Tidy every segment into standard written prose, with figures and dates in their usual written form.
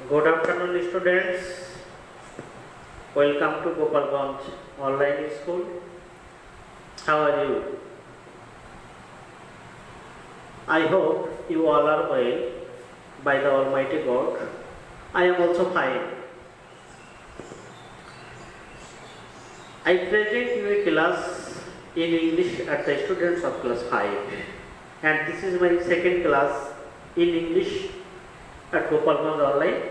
Good afternoon, students. Welcome to Gopalganj Online School. How are you? I hope you all are well by the Almighty God. I am also fine. I present you a class in English at the students of class 5, and this is my second class in English at Gopalganj Online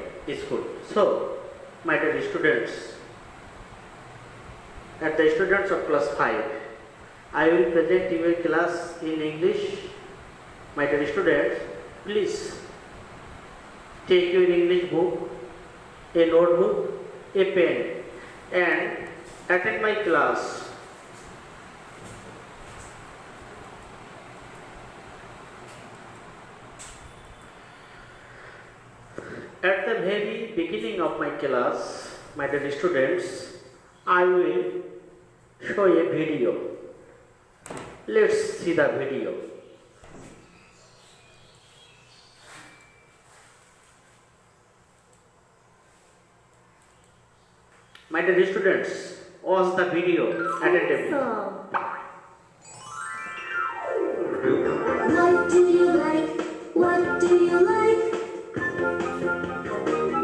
School. So, my dear students, at the students of class 5, I will present you a class in English. My dear students, please take your English book, a notebook, a pen, and attend my class. At the very beginning of my class, my dear students, I will show a video. Let's see the video. My dear students, watch the video attentively. What do you like? What do you like?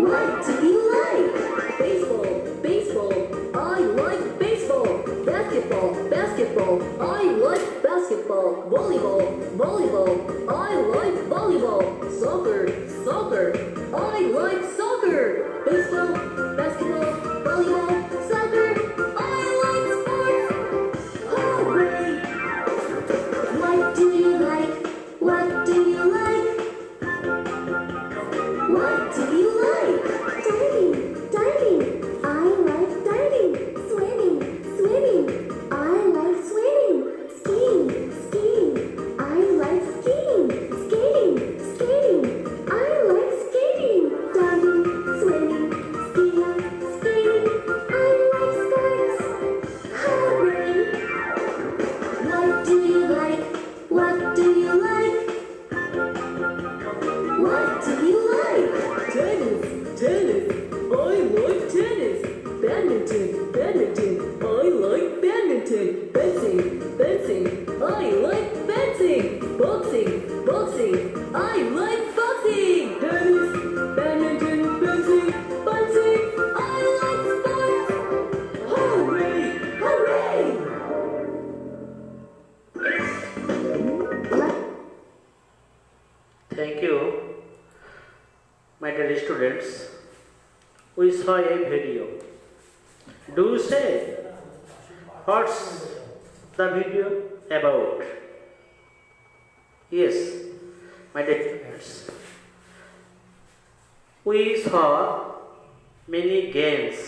What do you like? Baseball, baseball. I like baseball. Basketball, basketball. I like basketball. Volleyball, volleyball. I like volleyball. Soccer, soccer. I like soccer. Baseball, basketball, volleyball, soccer. I like sports. Hooray! What do you like? What do you like? What do you like? Diving, diving. I like diving. Swimming, swimming. I like swimming. Skiing, skiing. I like skiing. Skating, skating. I like skating. Diving, swimming, skiing, skating. I like sports. Hooray! What do you like? What do you like? What do you like? Tennis, tennis. I like tennis. Badminton, badminton. I like badminton. Fencing, fencing. I like fencing. Boxing, boxing. I like boxing. Tennis, badminton, fencing, fencing. I like sports. Hooray! Hooray! Thank you, my dear students. We saw a video. Do you say what's the video about? Yes, my dear students. We saw many games.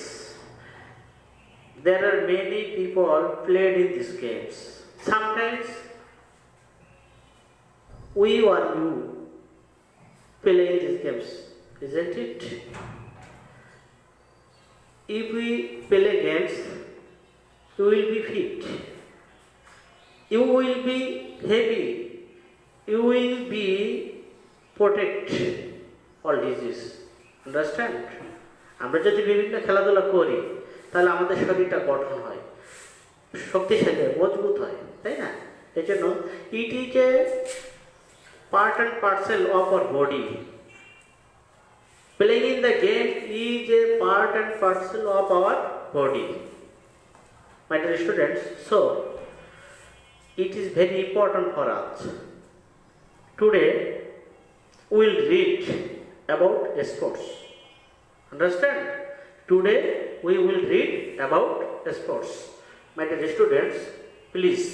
There are many people played in these games. Sometimes we or you play these games, isn't it? If we play games, you will be fit. You will be heavy. You will be protect all disease. Understand? আমরা যদি বিভিন্ন খেলাধুলা করি তাহলে আমাদের শরীরটা গঠন হয়, শক্তিশালী হয়, মজবুত হয়, তাই না? এই জন্য it is a part and parcel of our body. Playing in the game is a part and parcel of our body. My dear students, so it is very important for us. Today we will read about sports. Understand? Today we will read about sports. My dear students, please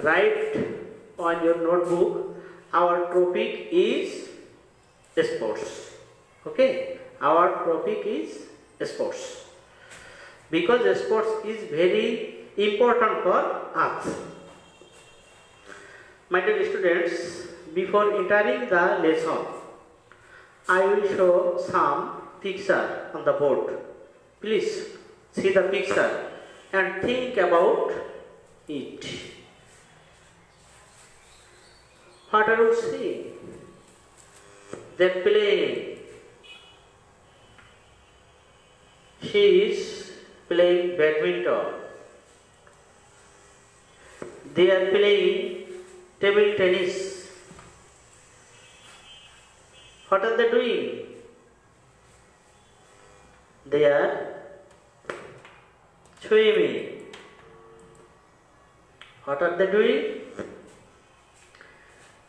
write on your notebook. Our topic is sports. Okay, our topic is sports because sports is very important for us. My dear students, before entering the lesson, I will show some picture on the board. Please see the picture and think about it. What are you seeing? They play. She is playing badminton. They are playing table tennis. What are they doing? They are swimming. What are they doing?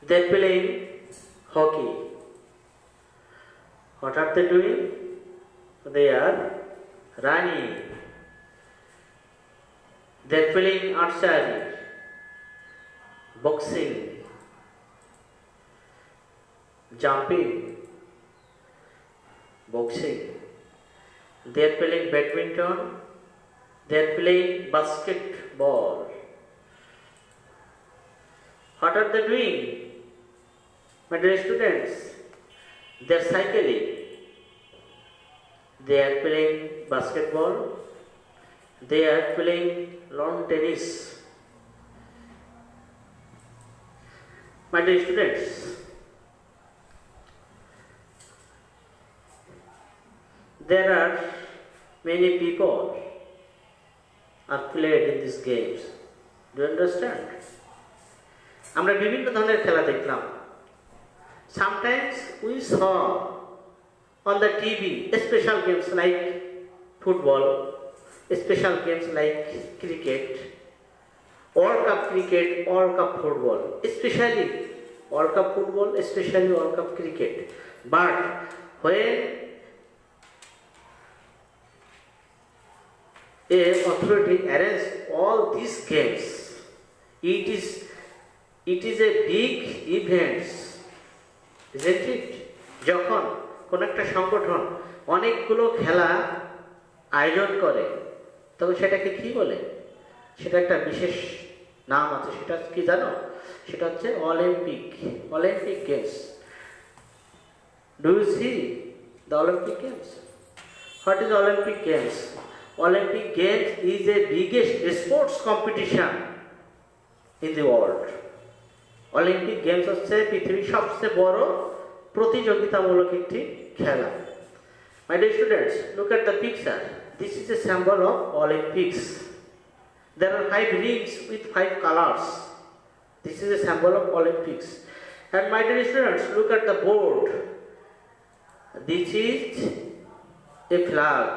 They are playing hockey. What are they doing? They are running. They are playing archery, boxing, jumping, boxing. They are playing badminton. They are playing basketball. What are they doing? My dear students, they are cycling. They are playing basketball. They are playing lawn tennis. My dear students, there are many people are played in these games. Do you understand? আমরা বিভিন্ন ধরনের খেলা দেখলাম. Sometimes we saw on the TV special games like football, special games like cricket, World Cup cricket, World Cup football, especially World Cup football, especially World Cup cricket. But when a authority arranges all these games, it is a big event, isn't it? যখন কোন একটা সংগঠন অনেকগুলো খেলা আয়োজন করে তখন সেটাকে কি বলে? সেটা একটা বিশেষ নাম আছে, সেটা কি জানো? সেটা হচ্ছে Olympic games. Do you see the Olympic games? What is Olympic games? Olympic Games is the biggest sports competition in the world. Olympic Games হচ্ছে পৃথিবীর সবচেয়ে বড় প্রতিযোগিতামূলক একটি খেলা. My dear students, look at the picture. This is a symbol of Olympics. There are 5 rings with 5 colors. This is a symbol of Olympics. And my dear students, look at the board. This is a flag.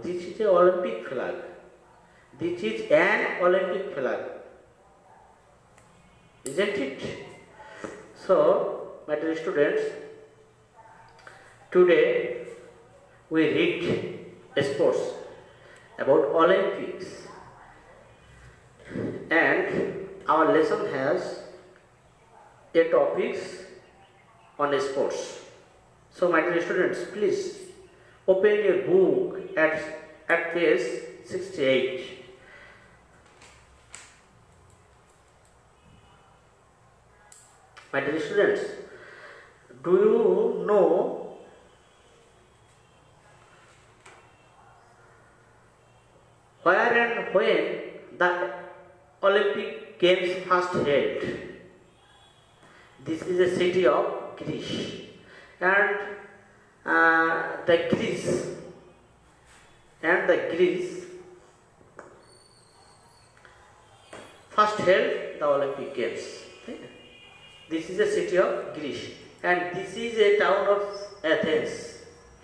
This is an Olympic flag. This is an Olympic flag. Isn't it? So, my dear students, today we read sports about Olympics, and our lesson has a topics on sports. So, my dear students, please open your book at page 68. My dear students, do you know where and when the Olympic Games first held? This is a city of Greece, and the Greece first held the Olympic Games. This is a city of Greece, and this is a town of Athens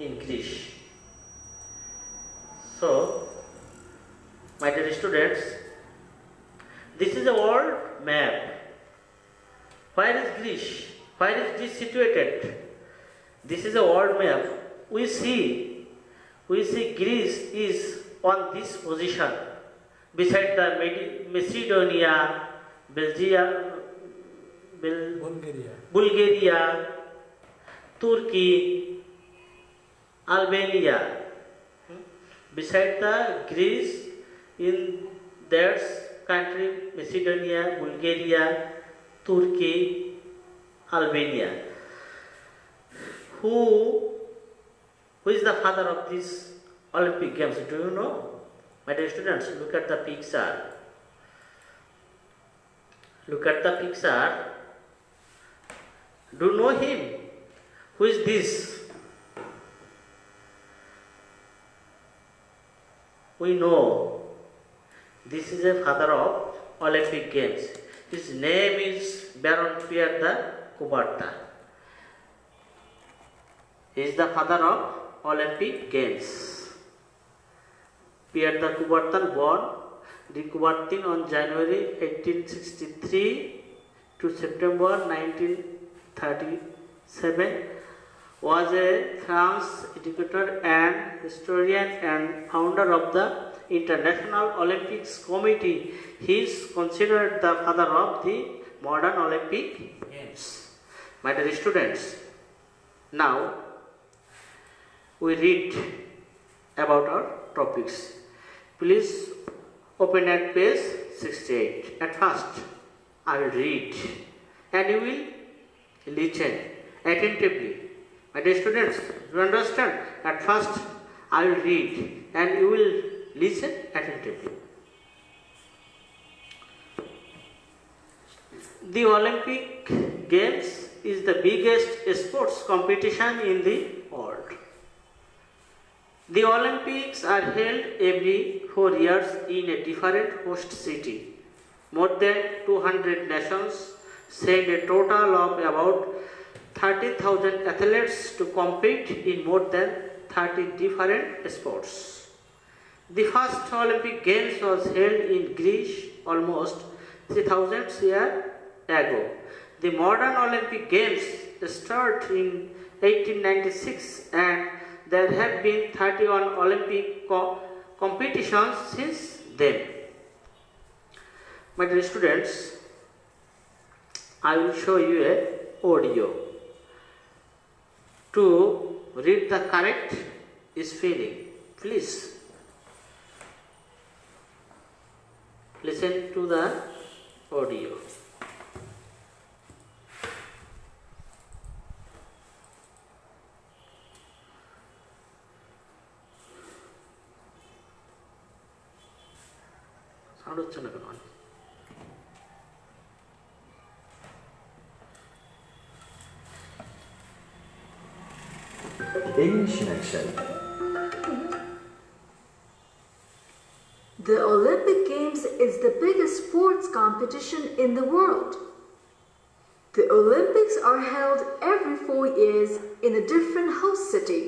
in Greece. So, my dear students, this is a world map. Where is Greece? Where is Greece situated? This is a world map. We see Greece is on this position beside the Macedonia, Belgium, Bulgaria, Turkey, Albania. Beside the Greece, in that country, Macedonia, Bulgaria, Turkey, Albania. Who is the father of these Olympic Games? Do you know? My dear students, look at the picture. Look at the picture. Do you know him? Who is this? we know this is a father of Olympic Games. His name is Baron Pierre de Coubertin. He is the father of Olympic Games. Pierre de Coubertin born de Coubertin on January 1863 to September 1937, was a French educator and historian and founder of the International Olympics Committee. He is considered the father of the modern Olympic Games. My dear students, now we read about our topics. Please open at page 68. At first, I will read and you will listen attentively. My dear students, you understand? At first, I will read and you will listen attentively. The Olympic Games is the biggest sports competition in the world. The Olympics are held every 4 years in a different host city. More than 200 nations send a total of about 30,000 athletes to compete in more than 30 different sports. The first Olympic Games was held in Greece almost 3,000 years ago. The modern Olympic Games started in 1896 and there have been 31 Olympic competitions since then. My dear students, I will show you a audio. To read the correct spelling, please listen to the audio. Sound হচ্ছে না কেন? English in action. The Olympic Games is the biggest sports competition in the world. The Olympics are held every 4 years in a different host city.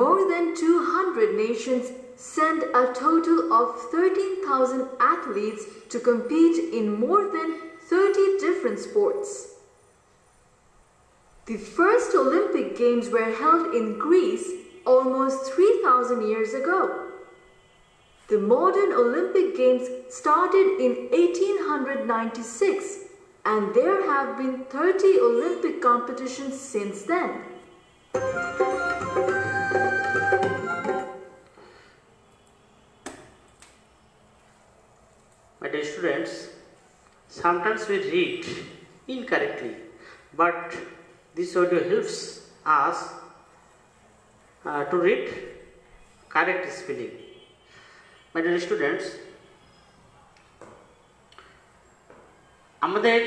More than 200 nations send a total of 13,000 athletes to compete in more than 30 different sports. The first Olympic Games were held in Greece almost 3,000 years ago. The modern Olympic Games started in 1896 and there have been 30 Olympic competitions since then. My dear students, sometimes we read incorrectly, but this audio helps us to read correct spelling. My dear students, আমাদের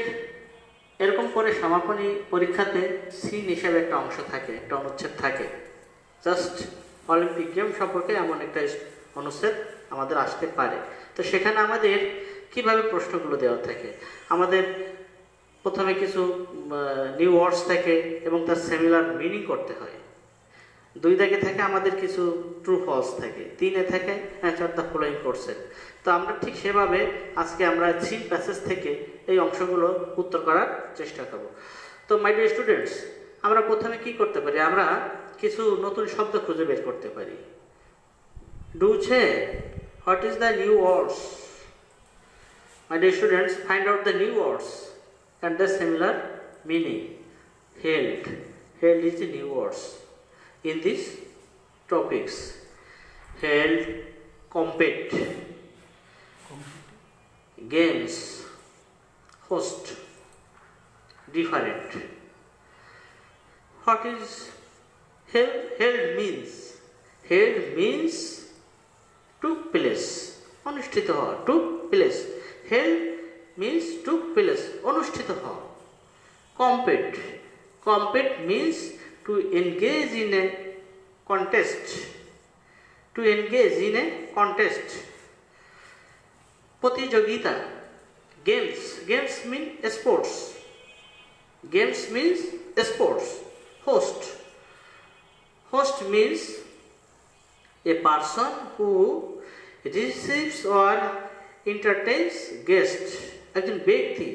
এরকম করে সমাপনী পরীক্ষাতে scene হিসেবে একটা অংশ থাকে, একটা অনুচ্ছেদ থাকে। জাস্ট অলিম্পিক গেম সম্পর্কে এমন একটা অনুচ্ছেদ আমাদের আসতে পারে। তো সেখানে আমাদের কিভাবে প্রশ্নগুলো দেওয়া থাকে, আমাদের প্রথমে কিছু নিউ ওয়ার্ডস থাকে এবং তার সিমিলার মিনিং করতে হয়। 2 দাগে থাকে আমাদের কিছু ট্রু ফলস থাকে, 3-এ থাকে অ্যান্সার দ্য ফলোইং কোশ্চেন। তো আমরা ঠিক সেভাবে আজকে আমরা সিন প্যাসেজ থেকে এই অংশগুলো উত্তর করার চেষ্টা করব। তো মাই ডিয়ার স্টুডেন্টস, আমরা প্রথমে কি করতে পারি, আমরা কিছু নতুন শব্দ খুঁজে বের করতে পারি। ডুছে, what is the new words? My dear students, find out the new words and the similar meaning. Held. Held is the new words in these topics. Held, compete, games, host, different. What is held? Held means took place. অনুষ্ঠিত হওয়া, took place. Held means took place, অনুষ্ঠিত হওয়া। Compete. Compete means to engage in a contest. to engage in a contest. প্রতিযোগিতা, games mean sports. Games means sports. Host means a person who receives or entertains guest. একজন ব্যক্তি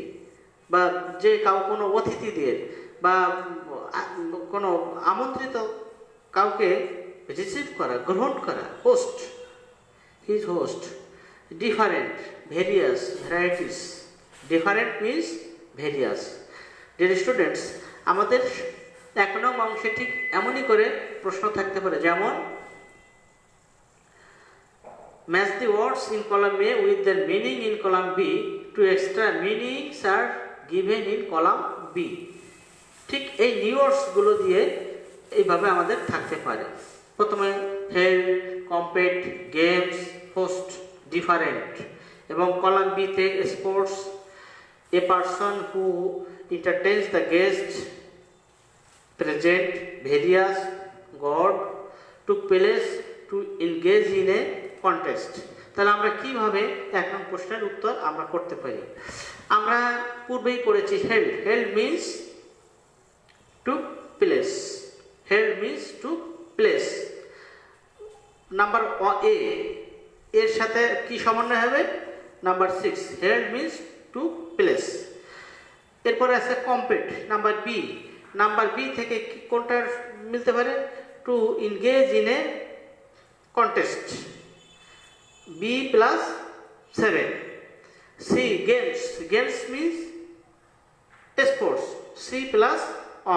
বা যে কোনো অতিথিদের বা কোনো আমন্ত্রিত কাউকে রিসিভ করা, গ্রহণ করা, host. His host. Different, various, varieties. Different means various. Dear students, আমাদের 1 নং অংশে ঠিক এমনই করে প্রশ্ন থাকতে পারে, যেমন match the words in column A with the meaning in column B, two extra meanings are given in column B. ঠিক এই নিউ ওয়ার্ডসগুলো দিয়ে এইভাবে আমাদের থাকতে পারে। প্রথমে held, compete, games, host, different, এবং কলাম বিতে sports, A person who entertains the guest, present, various, God, took place, to engage in a contest। তাহলে আমরা কিভাবে 1 নং প্রশ্নের উত্তর আমরা করতে পারি? আমরা পূর্বেই পড়েছি held. Held means to place. Held means to place. Number A এর সাথে কি সমন্বয় হবে? Number 6। Held means to place. এরপরে আছে compete, number B. Number B থেকে কোনটা মিলতে পারে? To engage in a contest, B plus 7। C games, games means sports, C plus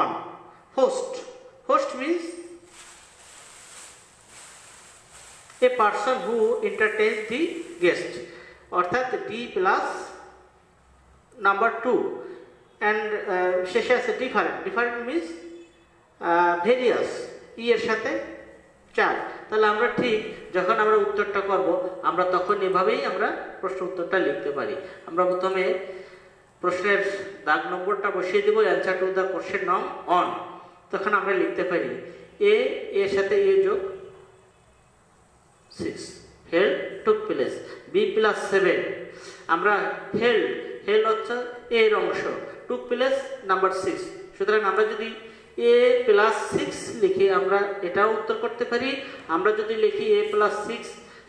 one. Host, host means a person who entertains the guest, অর্থাৎ D plus number 2। And শেষে আছে different. Different means various, ই এর সাথে 4। তাহলে আমরা ঠিক যখন আমরা উত্তরটা করব, আমরা তখন এভাবেই আমরা প্রশ্ন উত্তরটা লিখতে পারি। আমরা প্রথমে প্রশ্নের দাগ নম্বরটা বসিয়ে দেব, অ্যান্সার টু দ্য কোশ্চেন নং অন। তখন আমরা লিখতে পারি এ এর সাথে এ যোগ 6, held took place, B plus 7। আমরা হেল্ড, হেল্ড হচ্ছে এর অংশ, টুক প্লেস নাম্বার 6। সুতরাং আমরা যদি এ প্লাস 6 লিখি আমরা এটাও উত্তর করতে পারি। আমরা যদি লিখি এ প্লাস 6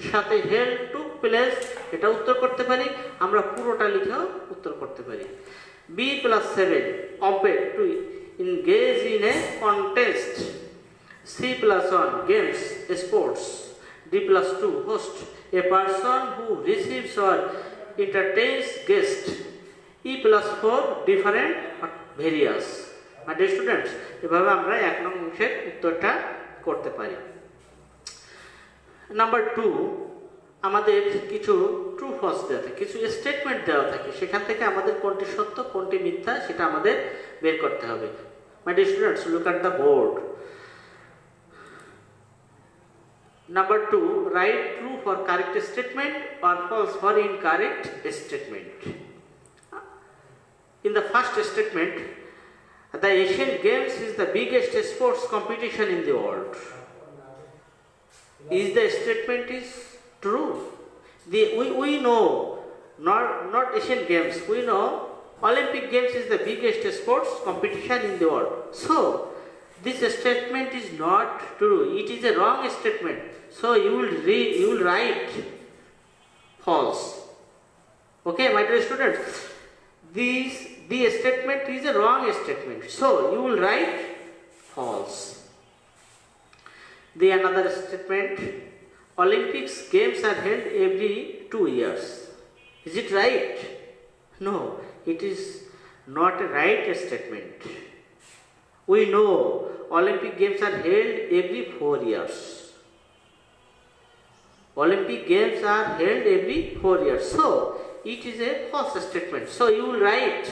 সাথে হেল্ড টুক প্লেস, এটা উত্তর করতে পারি। আমরা পুরোটা লিখেও উত্তর করতে পারি। B plus 7 compete, to engage in a contest, C plus 1 games, sports, D plus 2 host, a person who receives or entertains guest, E plus 4 different or various। My dear students, এভাবে আমরা 1 নং অংশের উত্তরটা করতে পারি। নাম্বার 2, আমাদের কিছু true false দেওয়া থাকে, কিছু স্টেটমেন্ট দেওয়া থাকে, সেখান থেকে আমাদের কোনটি সত্য কোনটি মিথ্যা সেটা আমাদের বের করতে হবে। My dear students, look at the board. Number 2, write true for correct statement or false for incorrect statement. In the first statement, the Asian Games is the biggest sports competition in the world. Is the statement is true? We know, not Asian Games, we know Olympic Games is the biggest sports competition in the world. So, this statement is not true. It is a wrong statement. So you will write false. Okay, my dear students, the statement is a wrong statement. So you will write false. The another statement, Olympics games are held every 2 years. Is it right? No, it is not a right statement. We know Olympic games are held every 4 years. Olympic games are held every 4 years. So, it is a false statement. So, you will write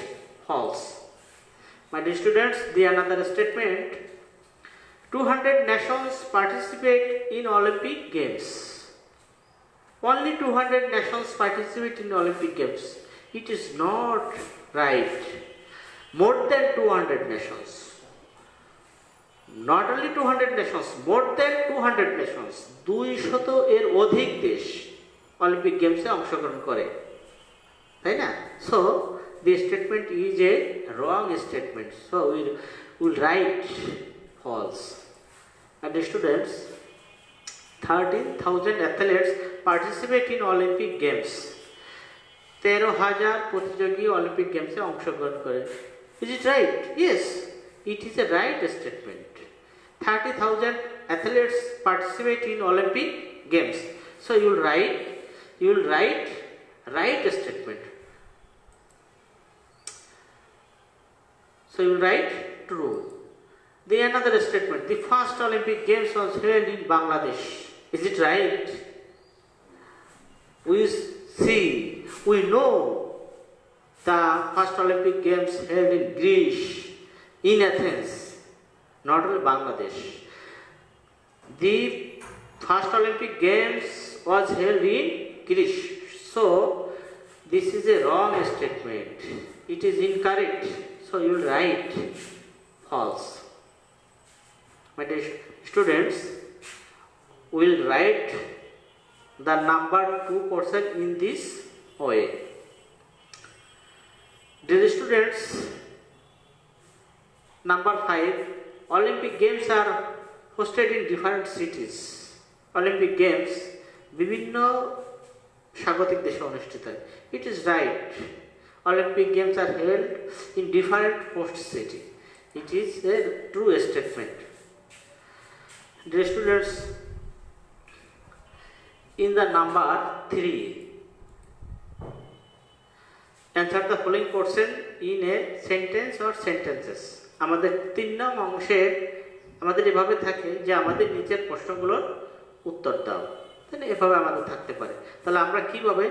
false. My dear students, the another statement, 200 nations participate in Olympic games. Only 200 nations participate in Olympic games. It is not right. More than 200 nations. Not only 200 nations, more than 200 nations, 200 এর অধিক দেশ Olympic গেমসে অংশগ্রহণ করে, তাই না? So the statement is a wrong statement, so will write false. And the students, 13,000 athletes participate in Olympic Games. 13,000 প্রতিযোগী Olympic গেমসে অংশগ্রহণ করে। Is it right? Yes, it is a right statement. 30,000 athletes participate in Olympic Games. So you will write right statement. So you will write true. The another statement, the first Olympic Games was held in Bangladesh. Is it right? We know the first Olympic Games held in Greece, in Athens, not only Bangladesh. The first Olympic Games was held in Greece. So this is a wrong statement. It is incorrect. So you will write false. My dear students, we will write the number 2 portion in this way. Dear students, number 5, Olympic Games are hosted in different cities. Olympic Games বিভিন্ন স্বাগতিক দেশে অনুষ্ঠিত হয়। It is right. Olympic Games are held in different host city. It is a true statement. Dear students, in the number 3, answer the following question in a sentence or sentences. আমাদের 3 নং অংশে আমাদের এভাবে থাকে যে আমাদের নিচের প্রশ্নগুলোর উত্তর দাও, তাই না? এভাবে আমাদের থাকতে পারে। তাহলে আমরা কিভাবে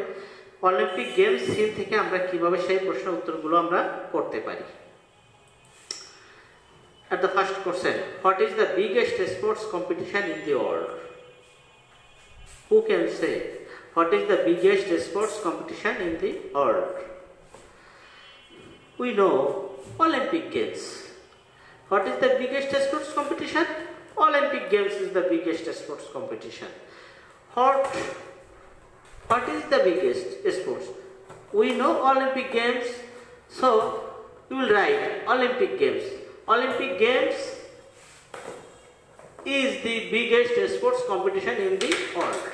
অলিম্পিক গেমস থিম থেকে আমরা কিভাবে সেই প্রশ্ন উত্তরগুলো আমরা করতে পারি। At the first question, what is the biggest sports competition in the world? Who can say what is the biggest sports competition in the world? We know Olympic Games. What is the biggest sports competition? Olympic Games is the biggest sports competition. What is the biggest sports? We know Olympic Games, so we will write Olympic Games. Olympic Games is the biggest sports competition in the world.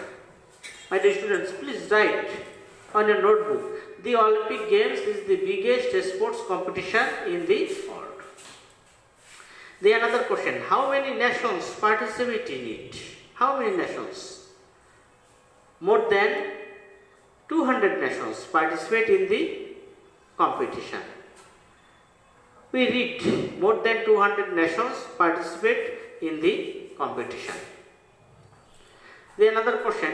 My dear students, please write on your notebook, the Olympic Games is the biggest sports competition in the world. The another question, how many nations participate in it? How many nations? More than 200 nations participate in the competition. We read more than 200 nations participate in the competition. The another question,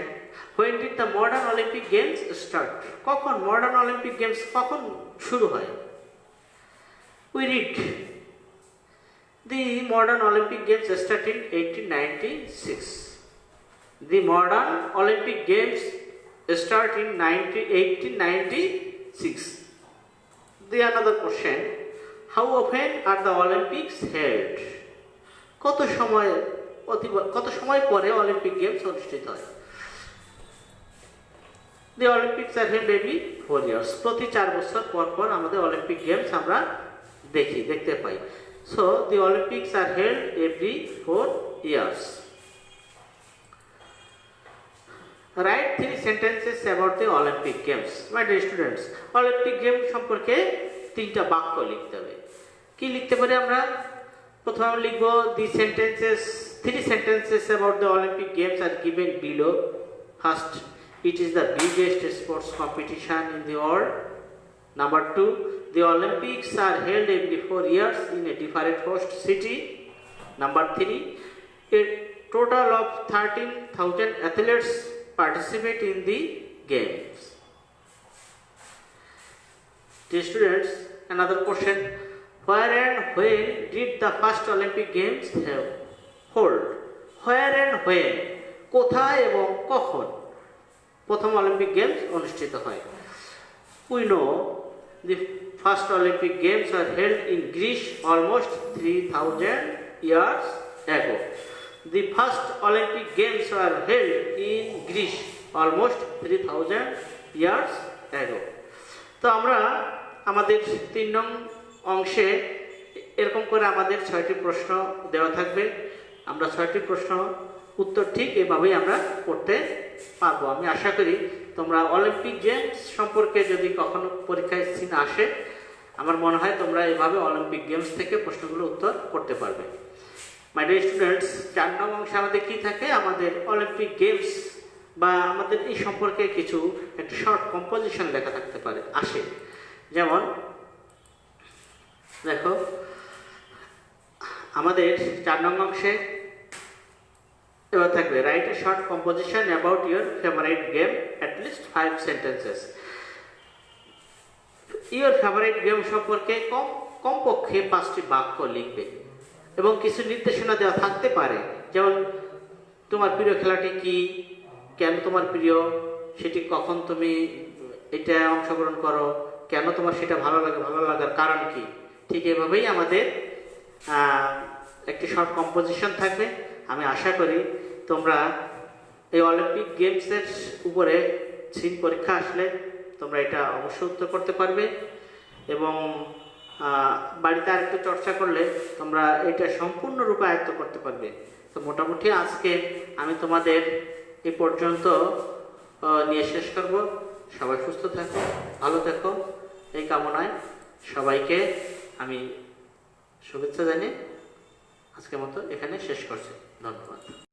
when did the modern Olympic Games start? কখন modern Olympic Games কখন শুরু হয়? We read the modern Olympic Games started in 1896. The modern Olympic Games start in 1896. The another question, how often are the Olympics held? কত সময় পরে Olympic games অনুষ্ঠিত হয়? The Olympics are held every 4 years. প্রতি 4 বছর পর পর আমাদের অলিম্পিক গেমস আমরা দেখতে পাই। So the Olympics are held every 4 years. Write 3 sentences about the Olympic Games. My dear students, Olympic Games সম্পর্কে 3টা বাক্য লিখতে হবে। কি লিখতে পারি আমরা? প্রথমে লিখব the sentences, 3 sentences about the Olympic Games are given below. First, it is the biggest sports competition in the world. Number 2, the Olympics are held every 4 years in a different host city. Number 3, a total of 13,000 athletes participate in the games. Dear students, another question, where and when did the first Olympic Games hold? Where and when, কোথায় এবং কখন প্রথম Olympic games অনুষ্ঠিত হয়? We know the first Olympic Games are held in Greece almost 3,000 years ago. The first Olympic Games were held in Greece almost 3000 years ago. তো আমরা আমাদের 3 নং অংশে এরকম করে আমাদের 6টি প্রশ্ন দেওয়া থাকবে। আমরা 6টি প্রশ্ন উত্তর ঠিক এভাবেই আমরা করতে পারবো। আমি আশা করি তোমরা অলিম্পিক গেমস সম্পর্কে যদি কখনো পরীক্ষায় সিন আসে, আমার মনে হয় তোমরা এভাবে অলিম্পিক গেমস থেকে প্রশ্নগুলো উত্তর করতে পারবে। মাই ডিয়ার স্টুডেন্টস, 4 নং অংশে আমাদের কি থাকে, আমাদের অলিম্পিক গেমস বা আমাদের এই সম্পর্কে কিছু একটা শর্ট কম্পোজিশন লেখা থাকতে পারে আসে। যেমন দেখো আমাদের 4 নং অংশে এবার থাকবে write a short composition about your favourite game at least 5 sentences. Your favourite game সম্পর্কে কমপক্ষে 5টি বাক্য লিখবে এবং কিছু নির্দেশনা দেওয়া থাকতে পারে, যেমন তোমার প্রিয় খেলাটি কি, কেন তোমার প্রিয়, সেটি কখন তুমি এটা অংশগ্রহণ করো, কেন তোমার সেটা ভালো লাগে, ভালো লাগার কারণ কি। ঠিক এভাবেই আমাদের একটি শর্ট কম্পোজিশন থাকবে। আমি আশা করি তোমরা এই অলিম্পিক গেমসের উপরে সিন পরীক্ষা আসলে তোমরা এটা অবশ্যই উত্তর করতে পারবে এবং বাড়িতে আরেকটু চর্চা করলে তোমরা এটা সম্পূর্ণরূপে আয়ত্ত করতে পারবে। তো মোটামুটি আজকে আমি তোমাদের এই পর্যন্ত নিয়ে শেষ করব। সবাই সুস্থ থাকো, ভালো থাকো, এই কামনায় সবাইকে আমি শুভেচ্ছা জানিয়ে আজকের মতো এখানে শেষ করছি। ধন্যবাদ।